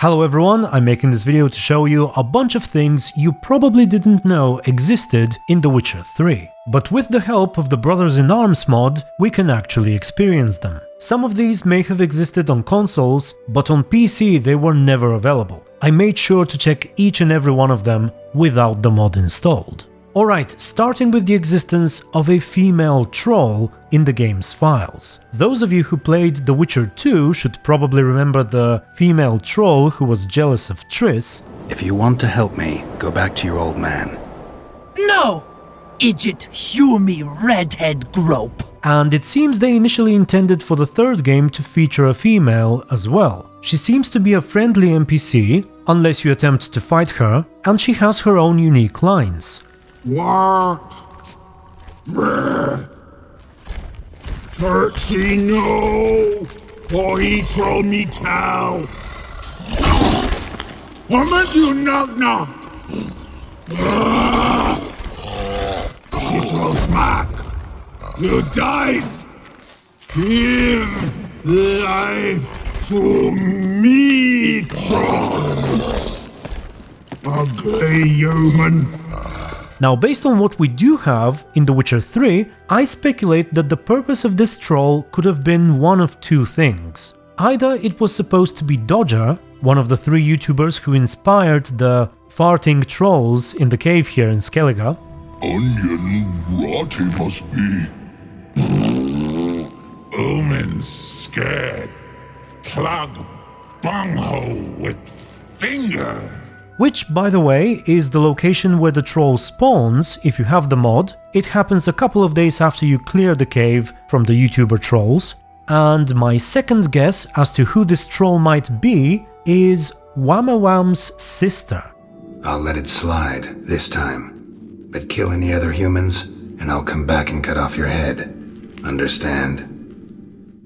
Hello everyone, I'm making this video to show you a bunch of things you probably didn't know existed in The Witcher 3. But with the help of the Brothers in Arms mod, we can actually experience them. Some of these may have existed on consoles, but on PC they were never available. I made sure to check each and every one of them without the mod installed. Alright, starting with the existence of a female troll in the game's files. Those of you who played The Witcher 2 should probably remember the female troll who was jealous of Triss. If you want to help me, go back to your old man. No! Idiot, hew me redhead grope. And it seems they initially intended for the third game to feature a female as well. She seems to be a friendly NPC, unless you attempt to fight her, and she has her own unique lines. What? Turksy, no! For he troll me tell! Woman, you knock! She troll smack! You dies! Give life to me, troll! Ugly human! Now, based on what we do have in The Witcher 3, I speculate that the purpose of this troll could have been one of two things. Either it was supposed to be Dodger, one of the three YouTubers who inspired the farting trolls in the cave here in Skellige. Onion rot he must be. Omen scared. Clog bunghole with finger. Which, by the way, is the location where the troll spawns if you have the mod. It happens a couple of days after you clear the cave from the YouTuber trolls. And my second guess as to who this troll might be is Wham-a-wham's sister. I'll let it slide this time. But kill any other humans, and I'll come back and cut off your head. Understand?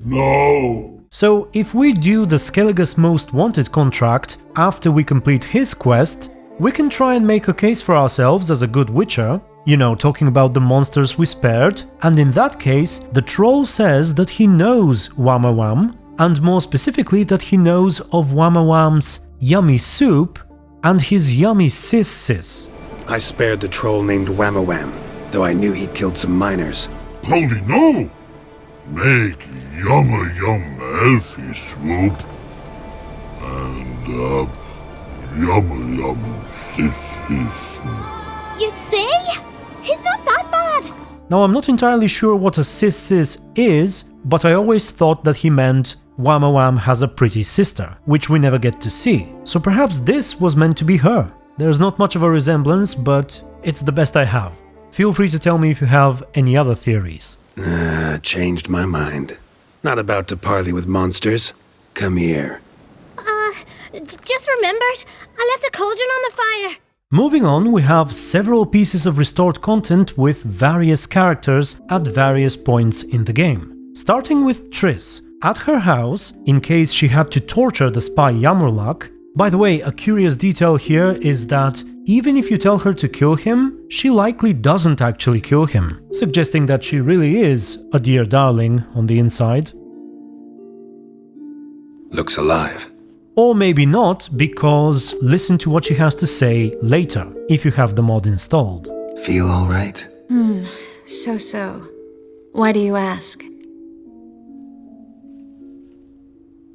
No! So if we do the Skellige's Most Wanted contract after we complete his quest, we can try and make a case for ourselves as a good Witcher, you know, talking about the monsters we spared, and in that case, the troll says that he knows Wham-a-wham, and more specifically that he knows of Wham-a-wham's yummy soup and his yummy sis. I spared the troll named Wham-a-wham, though I knew he'd killed some miners. Holy no! Make yum elfie swoop. And yum sissy soup. You see? He's not that bad. Now, I'm not entirely sure what a sis is, but I always thought that he meant Wham-a-wham has a pretty sister, which we never get to see. So perhaps this was meant to be her. There's not much of a resemblance, but it's the best I have. Feel free to tell me if you have any other theories. Changed my mind. Not about to parley with monsters. Come here. Just remembered, I left a cauldron on the fire. Moving on, we have several pieces of restored content with various characters at various points in the game. Starting with Triss, at her house, in case she had to torture the spy Avallac'h. By the way, a curious detail here is that even if you tell her to kill him, she likely doesn't actually kill him, suggesting that she really is a dear darling on the inside. Looks alive. Or maybe not, because listen to what she has to say later, if you have the mod installed. Feel all right? So. Why do you ask?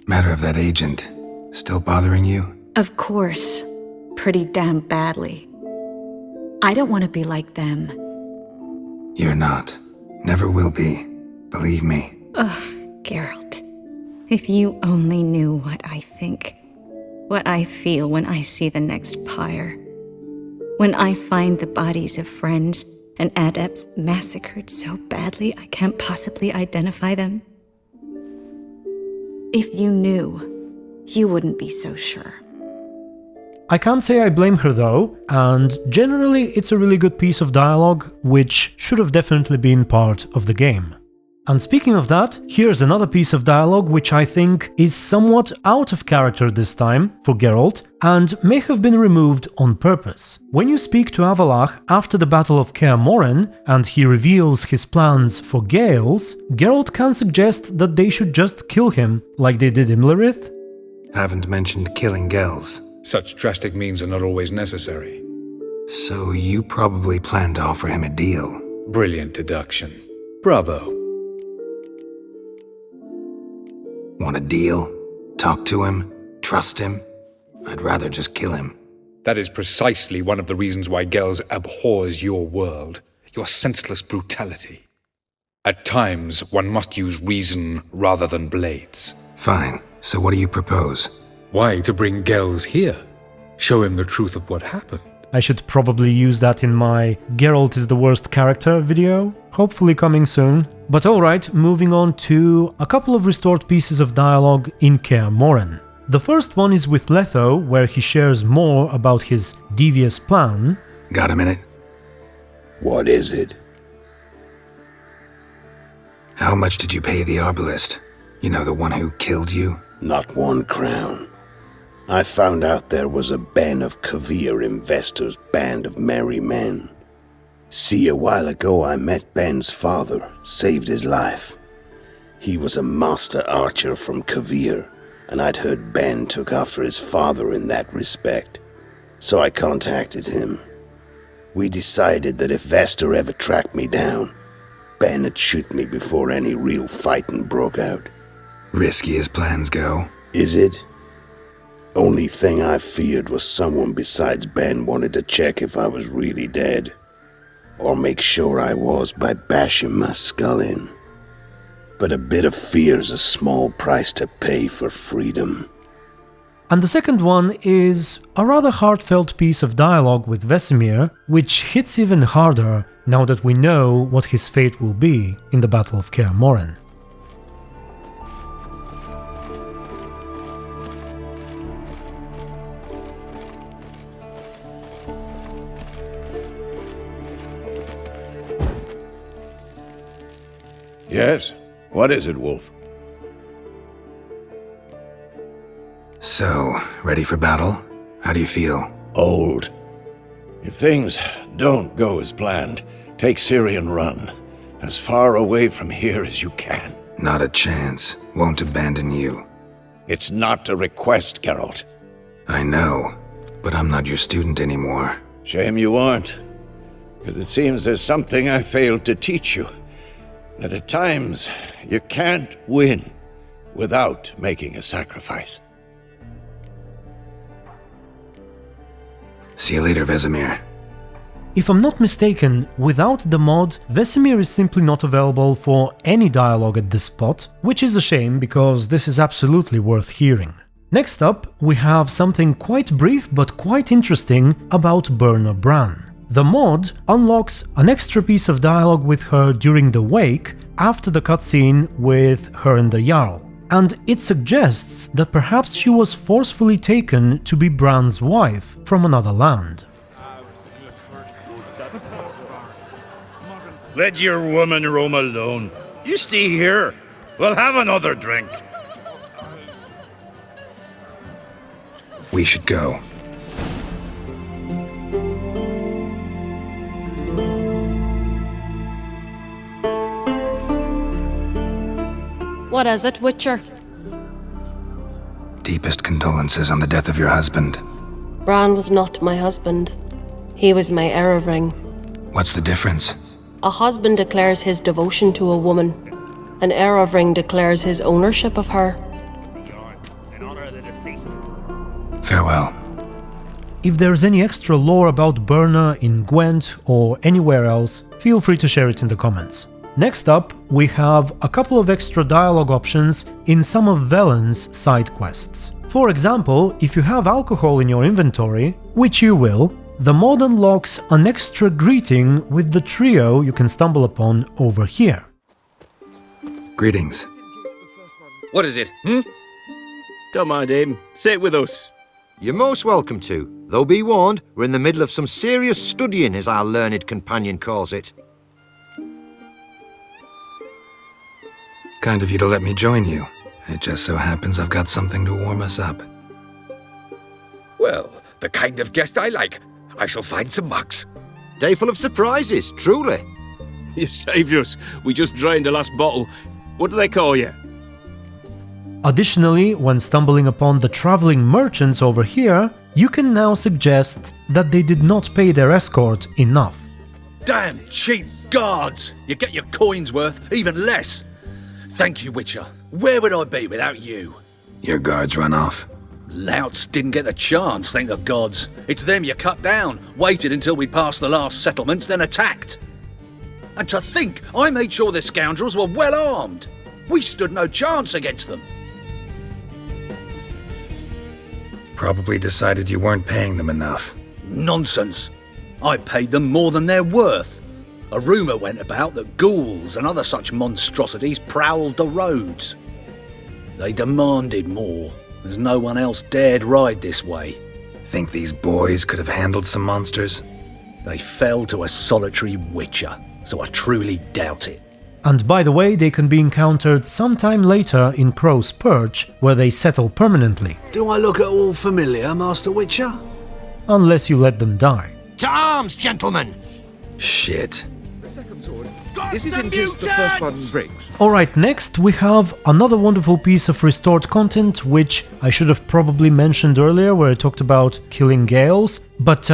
Matter of that agent. Still bothering you? Of course. Pretty damn badly. I don't want to be like them. You're not. Never will be. Believe me. Ugh, Geralt. If you only knew what I think, what I feel when I see the next pyre. When I find the bodies of friends and adepts massacred so badly I can't possibly identify them. If you knew, you wouldn't be so sure. I can't say I blame her though, and generally it's a really good piece of dialogue, which should have definitely been part of the game. And speaking of that, here's another piece of dialogue which I think is somewhat out of character this time for Geralt, and may have been removed on purpose. When you speak to Avallac'h after the Battle of Kaer Morhen, and he reveals his plans for Gales, Geralt can suggest that they should just kill him, like they did Imlerith. Haven't mentioned killing Gels. Such drastic means are not always necessary. So you probably plan to offer him a deal. Brilliant deduction. Bravo. Want a deal? Talk to him? Trust him? I'd rather just kill him. That is precisely one of the reasons why Gels abhors your world, your senseless brutality. At times, one must use reason rather than blades. Fine. So what do you propose? Why to bring Gels here? Show him the truth of what happened. I should probably use that in my Geralt is the worst character video, hopefully coming soon. But alright, moving on to a couple of restored pieces of dialogue in Kaer Morhen. The first one is with Letho, where he shares more about his devious plan. Got a minute? What is it? How much did you pay the Arbalist? You know, the one who killed you? Not 1 crown. I found out there was a Ben of Kavir investor's band of merry men. See, a while ago I met Ben's father, saved his life. He was a master archer from Kavir, and I'd heard Ben took after his father in that respect. So I contacted him. We decided that if Vester ever tracked me down, Ben would shoot me before any real fighting broke out. Risky as plans go. Is it? Only thing I feared was someone besides Ben wanted to check if I was really dead. Or make sure I was by bashing my skull in. But a bit of fear's a small price to pay for freedom. And the second one is a rather heartfelt piece of dialogue with Vesemir, which hits even harder now that we know what his fate will be in the Battle of Kaer Morhen. Yes? What is it, Wolf? So, ready for battle? How do you feel? Old. If things don't go as planned, take Syrian Run. As far away from here as you can. Not a chance. Won't abandon you. It's not a request, Geralt. I know, but I'm not your student anymore. Shame you aren't. Because it seems there's something I failed to teach you. That at times, you can't win without making a sacrifice. See you later, Vesemir. If I'm not mistaken, without the mod, Vesemir is simply not available for any dialogue at this spot, which is a shame because this is absolutely worth hearing. Next up, we have something quite brief but quite interesting about Birna Bran. The mod unlocks an extra piece of dialogue with her during the wake after the cutscene with her and the Jarl, and it suggests that perhaps she was forcefully taken to be Bran's wife from another land. Let your woman roam alone. You stay here. We'll have another drink. We should go. What is it, Witcher? Deepest condolences on the death of your husband. Bran was not my husband. He was my heir ring. What's the difference? A husband declares his devotion to a woman. An heir of ring declares his ownership of her. Farewell. If there's any extra lore about Birna in Gwent or anywhere else, feel free to share it in the comments. Next up, we have a couple of extra dialogue options in some of Velen's side quests. For example, if you have alcohol in your inventory, which you will, the mod unlocks an extra greeting with the trio you can stumble upon over here. Greetings. What is it, Don't mind him. Sit with us. You're most welcome to. Though be warned, we're in the middle of some serious studying, as our learned companion calls it. Kind of you to let me join you. It just so happens I've got something to warm us up. Well, the kind of guest I like. I shall find some mugs. Day full of surprises, truly. You saved us. We just drained the last bottle. What do they call you? Additionally, when stumbling upon the traveling merchants over here, you can now suggest that they did not pay their escort enough. Damn cheap guards! You get your coins worth, even less. Thank you, Witcher. Where would I be without you? Your guards run off. Louts didn't get the chance, thank the gods. It's them you cut down, waited until we passed the last settlements, then attacked. And to think, I made sure the scoundrels were well armed. We stood no chance against them. Probably decided you weren't paying them enough. Nonsense. I paid them more than they're worth. A rumour went about that ghouls and other such monstrosities prowled the roads. They demanded more, as no one else dared ride this way. Think these boys could have handled some monsters? They fell to a solitary witcher, so I truly doubt it. And by the way, they can be encountered sometime later in Crow's Perch, where they settle permanently. Do I look at all familiar, Master Witcher? Unless you let them die. To arms, gentlemen! Shit. This is in case the first button breaks. Alright, next we have another wonderful piece of restored content, which I should have probably mentioned earlier, where I talked about killing Gales. But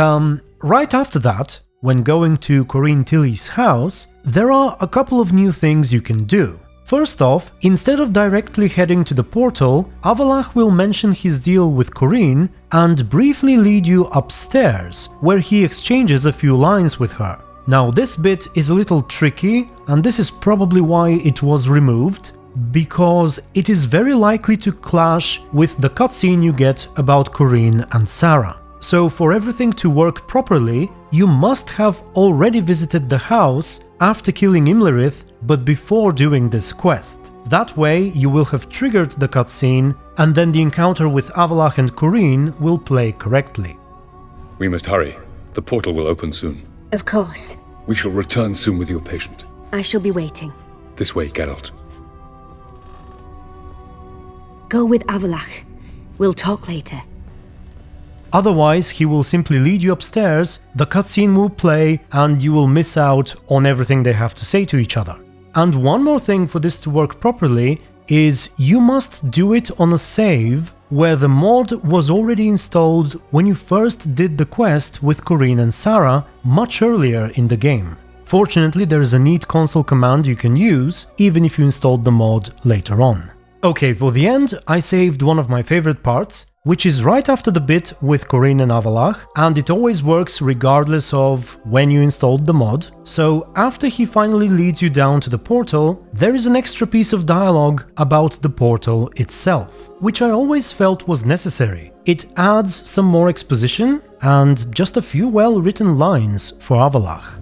right after that, when going to Corine Tilly's house, there are a couple of new things you can do. First off, instead of directly heading to the portal, Avallac'h will mention his deal with Corine and briefly lead you upstairs, where he exchanges a few lines with her. Now this bit is a little tricky, and this is probably why it was removed, because it is very likely to clash with the cutscene you get about Corine and Sarah. So for everything to work properly, you must have already visited the house after killing Imlerith, but before doing this quest. That way you will have triggered the cutscene, and then the encounter with Avallac'h and Corine will play correctly. We must hurry. The portal will open soon. Of course. We shall return soon with your patient. I shall be waiting. This way, Geralt. Go with Avallac'h. We'll talk later. Otherwise, he will simply lead you upstairs, the cutscene will play, and you will miss out on everything they have to say to each other. And one more thing for this to work properly is you must do it on a save where the mod was already installed when you first did the quest with Corine and Sarah much earlier in the game. Fortunately, there is a neat console command you can use, even if you installed the mod later on. Okay, for the end, I saved one of my favorite parts, which is right after the bit with Corine and Avallac'h, and it always works regardless of when you installed the mod. So after he finally leads you down to the portal, there is an extra piece of dialogue about the portal itself, which I always felt was necessary. It adds some more exposition and just a few well-written lines for Avallac'h.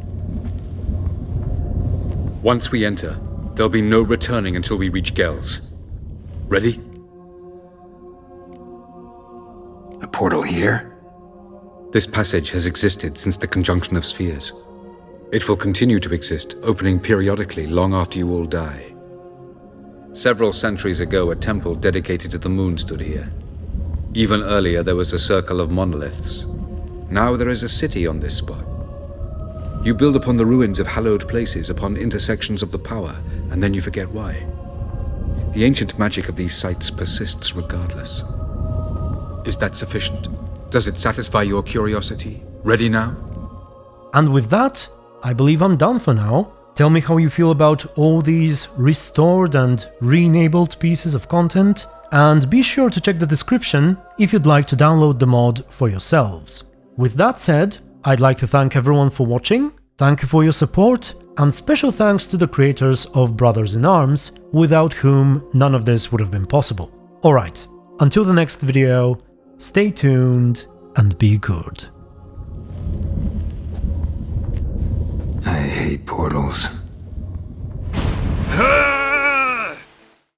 Once we enter, there'll be no returning until we reach Gels. Ready? A portal here? This passage has existed since the conjunction of spheres. It will continue to exist, opening periodically long after you all die. Several centuries ago, a temple dedicated to the moon stood here. Even earlier, there was a circle of monoliths. Now there is a city on this spot. You build upon the ruins of hallowed places, upon intersections of the power, and then you forget why. The ancient magic of these sites persists regardless. Is that sufficient? Does it satisfy your curiosity? Ready now? And with that, I believe I'm done for now. Tell me how you feel about all these restored and re-enabled pieces of content, and be sure to check the description if you'd like to download the mod for yourselves. With that said, I'd like to thank everyone for watching, thank you for your support, and special thanks to the creators of Brothers in Arms, without whom none of this would have been possible. Alright, until the next video, stay tuned and be good. I hate portals.